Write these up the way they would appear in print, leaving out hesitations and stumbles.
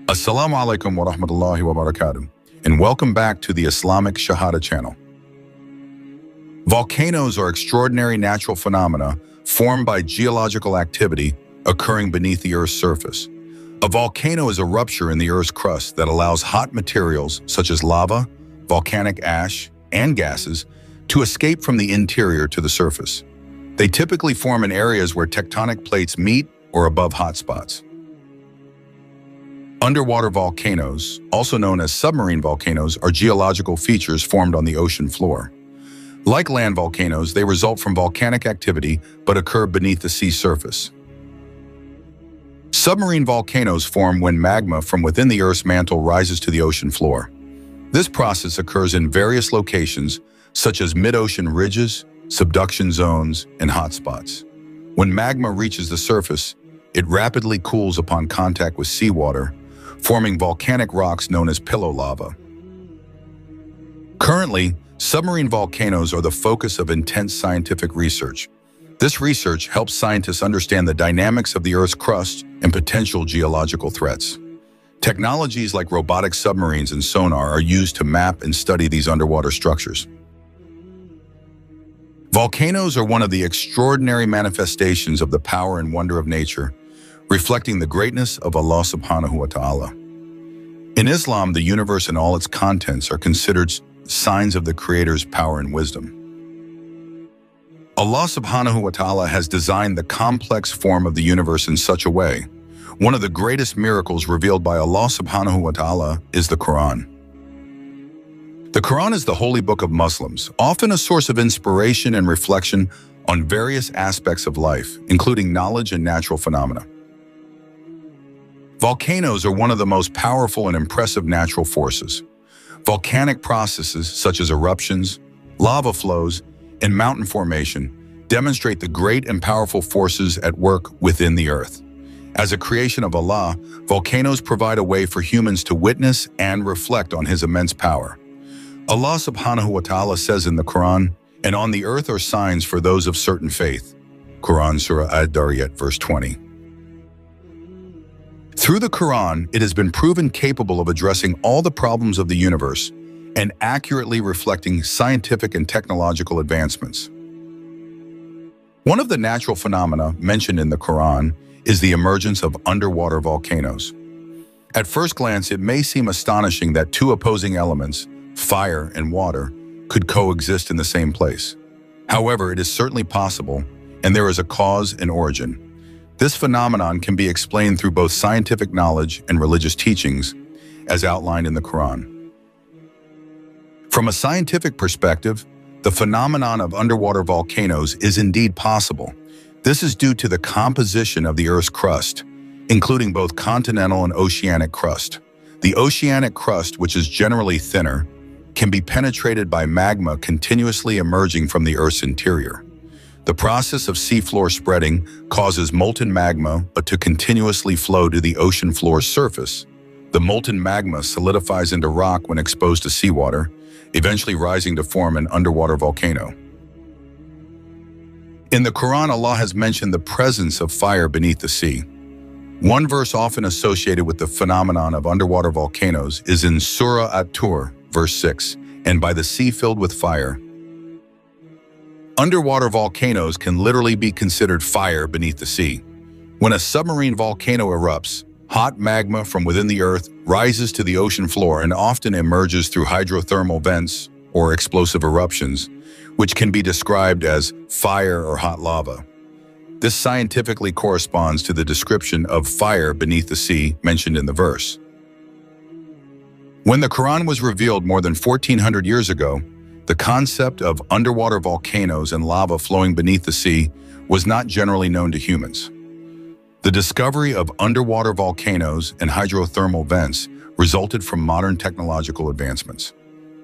Assalamu alaikum wa rahmatullahi wa barakatuh, and welcome back to the Islamic SHAHADA channel. Volcanoes are extraordinary natural phenomena formed by geological activity occurring beneath the Earth's surface. A volcano is a rupture in the Earth's crust that allows hot materials such as lava, volcanic ash, and gases to escape from the interior to the surface. They typically form in areas where tectonic plates meet or above hotspots. Underwater volcanoes, also known as submarine volcanoes, are geological features formed on the ocean floor. Like land volcanoes, they result from volcanic activity but occur beneath the sea surface. Submarine volcanoes form when magma from within the Earth's mantle rises to the ocean floor. This process occurs in various locations, such as mid-ocean ridges, subduction zones, and hotspots. When magma reaches the surface, it rapidly cools upon contact with seawater, forming volcanic rocks known as pillow lava. Currently, submarine volcanoes are the focus of intense scientific research. This research helps scientists understand the dynamics of the Earth's crust and potential geological threats. Technologies like robotic submarines and sonar are used to map and study these underwater structures. Volcanoes are one of the extraordinary manifestations of the power and wonder of nature, reflecting the greatness of Allah SWT. In Islam, the universe and all its contents are considered signs of the Creator's power and wisdom. Allah SWT has designed the complex form of the universe in such a way. One of the greatest miracles revealed by Allah SWT is the Quran. The Quran is the holy book of Muslims, often a source of inspiration and reflection on various aspects of life, including knowledge and natural phenomena. Volcanoes are one of the most powerful and impressive natural forces. Volcanic processes such as eruptions, lava flows, and mountain formation demonstrate the great and powerful forces at work within the earth. As a creation of Allah, volcanoes provide a way for humans to witness and reflect on His immense power. Allah SWT says in the Quran, "And on the earth are signs for those of certain faith." Quran Surah Ad-Dariyat, verse 20. Through the Quran, it has been proven capable of addressing all the problems of the universe and accurately reflecting scientific and technological advancements. One of the natural phenomena mentioned in the Quran is the emergence of underwater volcanoes. At first glance, it may seem astonishing that two opposing elements, fire and water, could coexist in the same place. However, it is certainly possible, and there is a cause and origin. This phenomenon can be explained through both scientific knowledge and religious teachings, as outlined in the Quran. From a scientific perspective, the phenomenon of underwater volcanoes is indeed possible. This is due to the composition of the Earth's crust, including both continental and oceanic crust. The oceanic crust, which is generally thinner, can be penetrated by magma continuously emerging from the Earth's interior. The process of seafloor spreading causes molten magma to continuously flow to the ocean floor's surface. The molten magma solidifies into rock when exposed to seawater, eventually rising to form an underwater volcano. In the Quran, Allah has mentioned the presence of fire beneath the sea. One verse often associated with the phenomenon of underwater volcanoes is in Surah At-Tur, verse 6, "And by the sea filled with fire." Underwater volcanoes can literally be considered fire beneath the sea. When a submarine volcano erupts, hot magma from within the earth rises to the ocean floor and often emerges through hydrothermal vents or explosive eruptions, which can be described as fire or hot lava. This scientifically corresponds to the description of fire beneath the sea mentioned in the verse. When the Quran was revealed more than 1400 years ago, the concept of underwater volcanoes and lava flowing beneath the sea was not generally known to humans. The discovery of underwater volcanoes and hydrothermal vents resulted from modern technological advancements.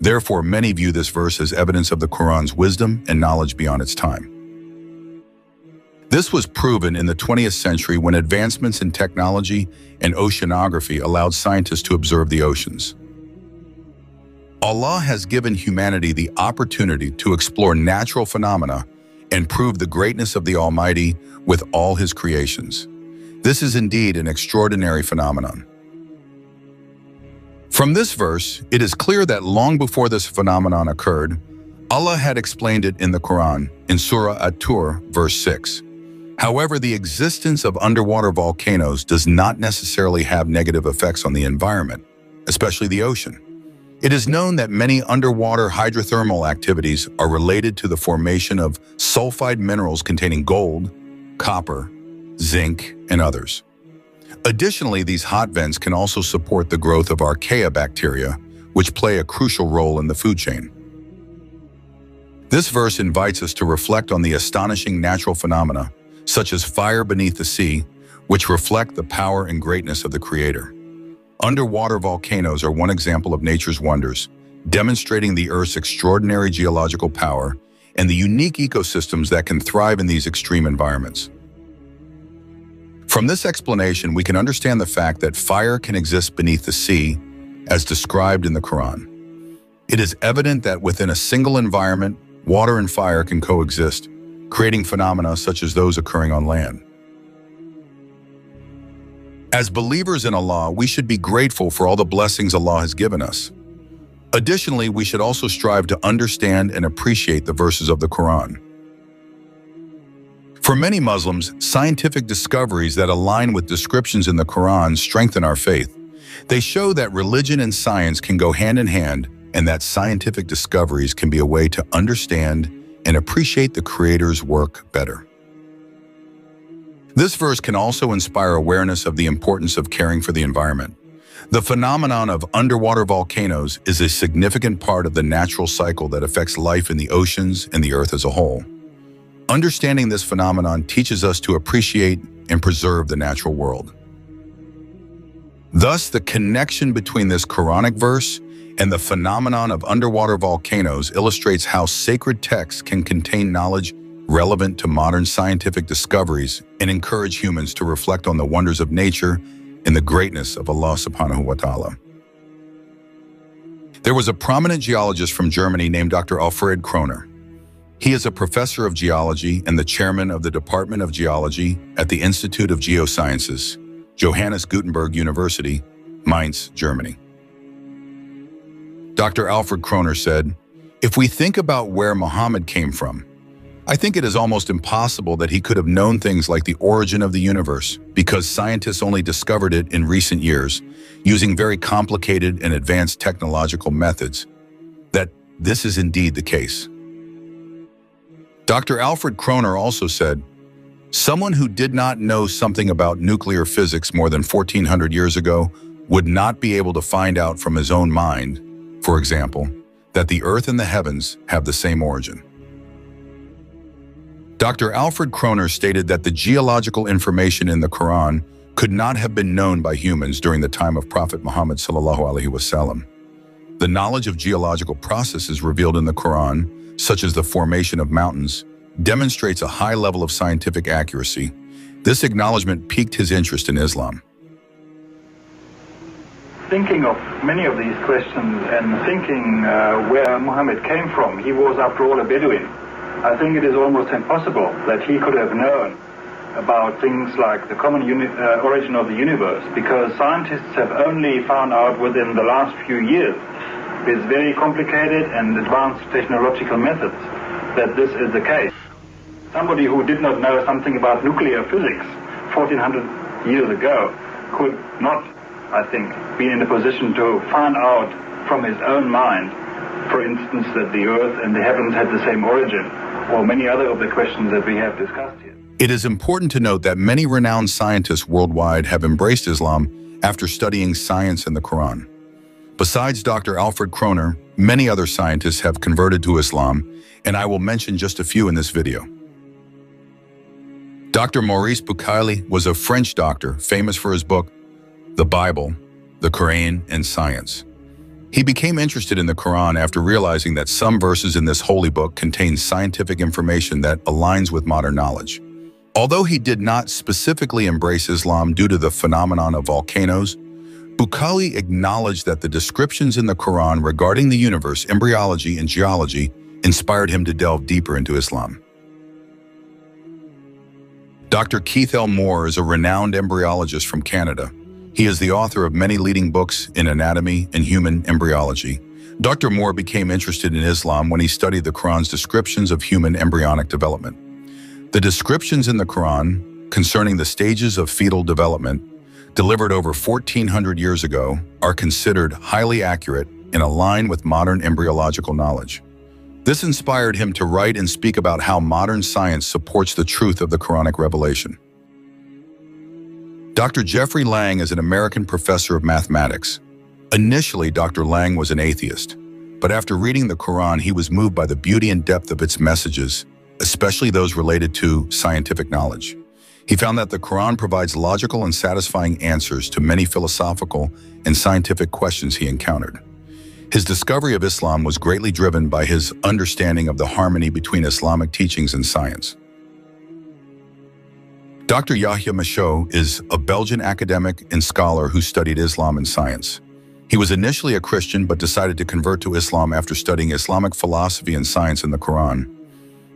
Therefore, many view this verse as evidence of the Quran's wisdom and knowledge beyond its time. This was proven in the 20th century when advancements in technology and oceanography allowed scientists to observe the oceans. Allah has given humanity the opportunity to explore natural phenomena and prove the greatness of the Almighty with all His creations. This is indeed an extraordinary phenomenon. From this verse, it is clear that long before this phenomenon occurred, Allah had explained it in the Quran, in Surah At-Tur, verse 6. However, the existence of underwater volcanoes does not necessarily have negative effects on the environment, especially the ocean. It is known that many underwater hydrothermal activities are related to the formation of sulfide minerals containing gold, copper, zinc, and others. Additionally, these hot vents can also support the growth of archaea bacteria, which play a crucial role in the food chain. This verse invites us to reflect on the astonishing natural phenomena, such as fire beneath the sea, which reflect the power and greatness of the Creator. Underwater volcanoes are one example of nature's wonders, demonstrating the Earth's extraordinary geological power and the unique ecosystems that can thrive in these extreme environments. From this explanation, we can understand the fact that fire can exist beneath the sea, as described in the Quran. It is evident that within a single environment, water and fire can coexist, creating phenomena such as those occurring on land. As believers in Allah, we should be grateful for all the blessings Allah has given us. Additionally, we should also strive to understand and appreciate the verses of the Quran. For many Muslims, scientific discoveries that align with descriptions in the Quran strengthen our faith. They show that religion and science can go hand in hand, and that scientific discoveries can be a way to understand and appreciate the Creator's work better. This verse can also inspire awareness of the importance of caring for the environment. The phenomenon of underwater volcanoes is a significant part of the natural cycle that affects life in the oceans and the earth as a whole. Understanding this phenomenon teaches us to appreciate and preserve the natural world. Thus, the connection between this Quranic verse and the phenomenon of underwater volcanoes illustrates how sacred texts can contain knowledge relevant to modern scientific discoveries and encourage humans to reflect on the wonders of nature and the greatness of Allah SWT. There was a prominent geologist from Germany named Dr. Alfred Kroner. He is a professor of geology and the chairman of the Department of Geology at the Institute of Geosciences, Johannes Gutenberg University, Mainz, Germany. Dr. Alfred Kroner said, "If we think about where Muhammad came from, I think it is almost impossible that he could have known things like the origin of the universe, because scientists only discovered it in recent years, using very complicated and advanced technological methods, that this is indeed the case." Dr. Alfred Kroner also said, "Someone who did not know something about nuclear physics more than 1400 years ago would not be able to find out from his own mind, for example, that the earth and the heavens have the same origin." Dr. Alfred Kroner stated that the geological information in the Quran could not have been known by humans during the time of Prophet Muhammad ﷺ. The knowledge of geological processes revealed in the Quran, such as the formation of mountains, demonstrates a high level of scientific accuracy. This acknowledgement piqued his interest in Islam. Thinking of many of these questions and thinking where Muhammad came from, he was after all a Bedouin. I think it is almost impossible that he could have known about things like the common origin of the universe, because scientists have only found out within the last few years, with very complicated and advanced technological methods, that this is the case. Somebody who did not know something about nuclear physics 1400 years ago could not, I think, be in a position to find out from his own mind, for instance, that the earth and the heavens had the same origin, or many other of the questions that we have discussed here. It is important to note that many renowned scientists worldwide have embraced Islam after studying science and the Quran. Besides Dr. Alfred Kroner, many other scientists have converted to Islam, and I will mention just a few in this video. Dr. Maurice Bucaille was a French doctor famous for his book, The Bible, the Quran, and Science. He became interested in the Quran after realizing that some verses in this holy book contain scientific information that aligns with modern knowledge. Although he did not specifically embrace Islam due to the phenomenon of volcanoes, Bucaille acknowledged that the descriptions in the Quran regarding the universe, embryology, and geology inspired him to delve deeper into Islam. Dr. Keith L. Moore is a renowned embryologist from Canada. He is the author of many leading books in anatomy and human embryology. Dr. Moore became interested in Islam when he studied the Quran's descriptions of human embryonic development. The descriptions in the Quran concerning the stages of fetal development, delivered over 1,400 years ago, are considered highly accurate and align with modern embryological knowledge. This inspired him to write and speak about how modern science supports the truth of the Quranic revelation. Dr. Jeffrey Lang is an American professor of mathematics. Initially, Dr. Lang was an atheist, but after reading the Quran, he was moved by the beauty and depth of its messages, especially those related to scientific knowledge. He found that the Quran provides logical and satisfying answers to many philosophical and scientific questions he encountered. His discovery of Islam was greatly driven by his understanding of the harmony between Islamic teachings and science. Dr. Yahya Michot is a Belgian academic and scholar who studied Islam and science. He was initially a Christian but decided to convert to Islam after studying Islamic philosophy and science in the Quran.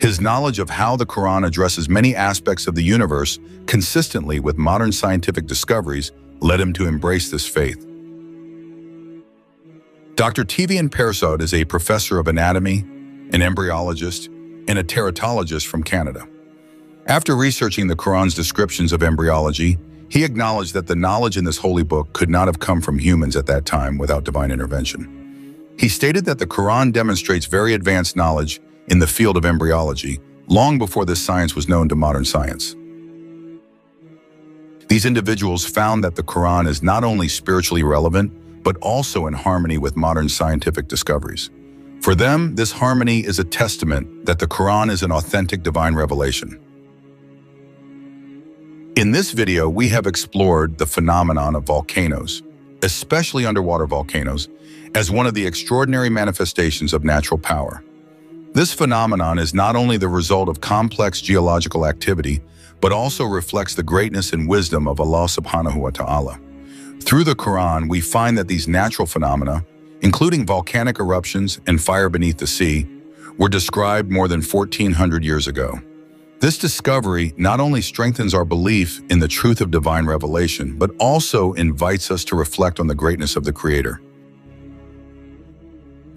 His knowledge of how the Quran addresses many aspects of the universe consistently with modern scientific discoveries led him to embrace this faith. Dr. T.V.N. Persaud is a professor of anatomy, an embryologist, and a teratologist from Canada. After researching the Quran's descriptions of embryology, he acknowledged that the knowledge in this holy book could not have come from humans at that time without divine intervention. He stated that the Quran demonstrates very advanced knowledge in the field of embryology, long before this science was known to modern science. These individuals found that the Quran is not only spiritually relevant, but also in harmony with modern scientific discoveries. For them, this harmony is a testament that the Quran is an authentic divine revelation. In this video, we have explored the phenomenon of volcanoes, especially underwater volcanoes, as one of the extraordinary manifestations of natural power. This phenomenon is not only the result of complex geological activity, but also reflects the greatness and wisdom of Allah SWT. Through the Quran, we find that these natural phenomena, including volcanic eruptions and fire beneath the sea, were described more than 1,400 years ago. This discovery not only strengthens our belief in the truth of divine revelation, but also invites us to reflect on the greatness of the Creator.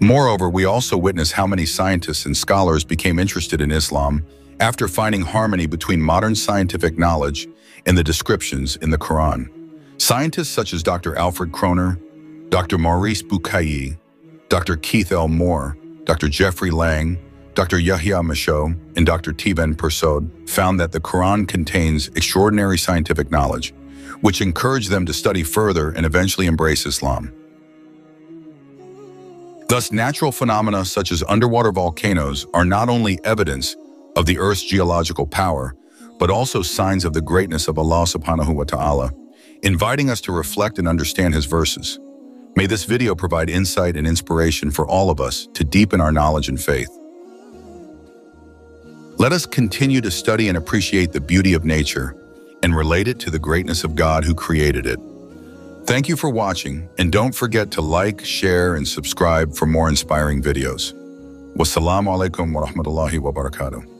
Moreover, we also witness how many scientists and scholars became interested in Islam after finding harmony between modern scientific knowledge and the descriptions in the Quran. Scientists such as Dr. Alfred Kroner, Dr. Maurice Bucaille, Dr. Keith L. Moore, Dr. Jeffrey Lang, Dr. Yahya Michot, and Dr. T.V.N. Persaud found that the Quran contains extraordinary scientific knowledge, which encouraged them to study further and eventually embrace Islam. Thus, natural phenomena such as underwater volcanoes are not only evidence of the Earth's geological power, but also signs of the greatness of Allah SWT, inviting us to reflect and understand His verses. May this video provide insight and inspiration for all of us to deepen our knowledge and faith. Let us continue to study and appreciate the beauty of nature and relate it to the greatness of God who created it. Thank you for watching, and don't forget to like, share, and subscribe for more inspiring videos. Wassalamu alaikum wa rahmatullahi wa barakatuh.